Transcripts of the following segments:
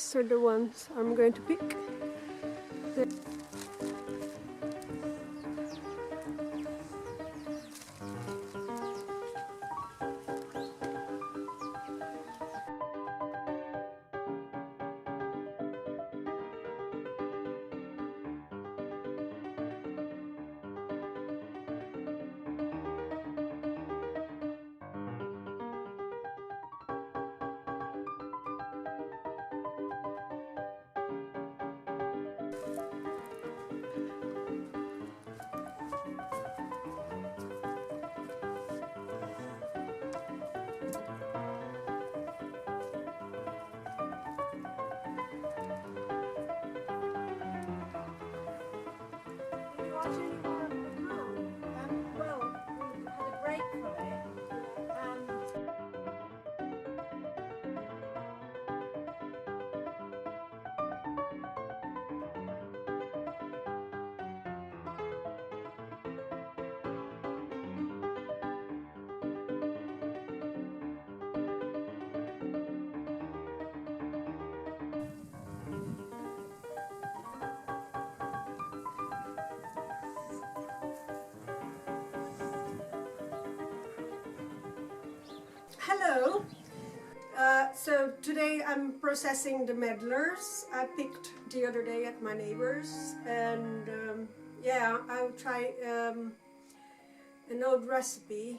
These are the ones I'm going to pick. Hello! So today I'm processing the medlars I picked the other day at my neighbor's, and yeah, I'll try an old recipe.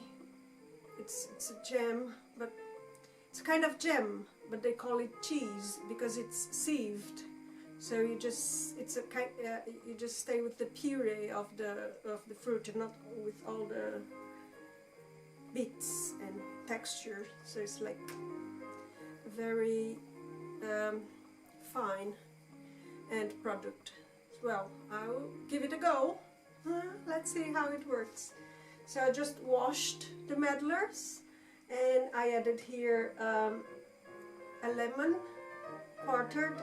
It's a jam, but it's a kind of jam, but they call it cheese because it's sieved. So you just you just stay with the puree of the fruit and not with all the bits and texture. So it's like very fine end product. Well, I'll give it a go. Let's see how it works. So I just washed the medlars and I added here a lemon quartered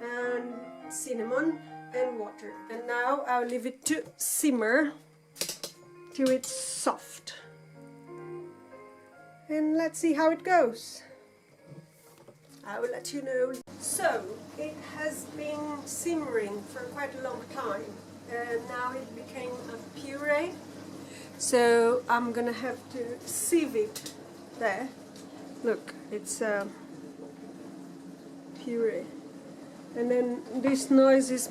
and cinnamon and water, and now I'll leave it to simmer till it's soft, and let's see how it goes. I will let you know. So it has been simmering for quite a long time, and now it became a puree. So I'm gonna have to sieve it. There, look, it's a puree. And then this noise is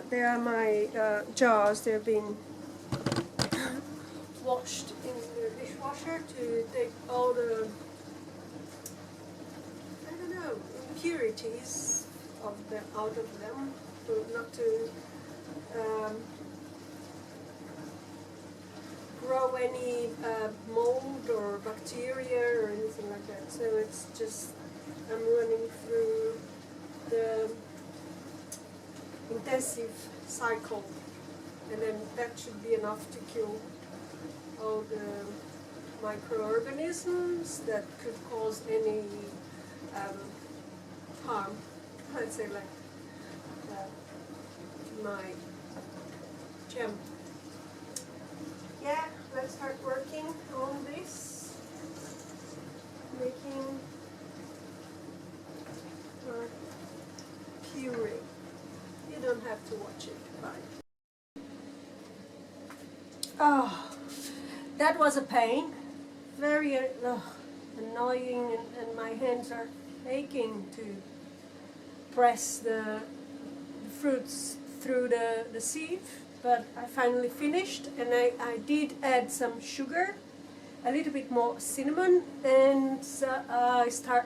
they are my jars. They're being washed in the dishwasher to take all the, I don't know, impurities out of them, not to grow any mold or bacteria or anything like that. So it's just, I'm running through the intensive cycle, and then that should be enough to kill all the microorganisms that could cause any harm, let's say, like my gem. Yeah, let's start working on this, making our puree. You don't have to watch it. Bye. Oh, that was a pain. Very annoying, and my hands are aching to press the fruits through the sieve. But I finally finished, and I did add some sugar, a little bit more cinnamon, and star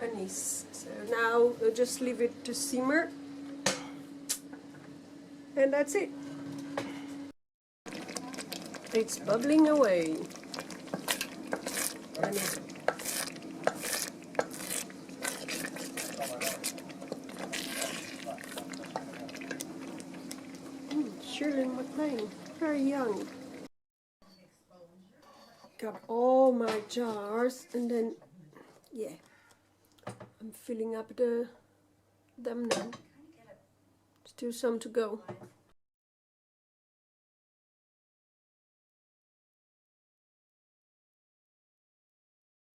anise. So now I'll just leave it to simmer. And that's it. It's bubbling away. Children were playing, very young. Got all my jars, and then, yeah, I'm filling up them now. Still some to go.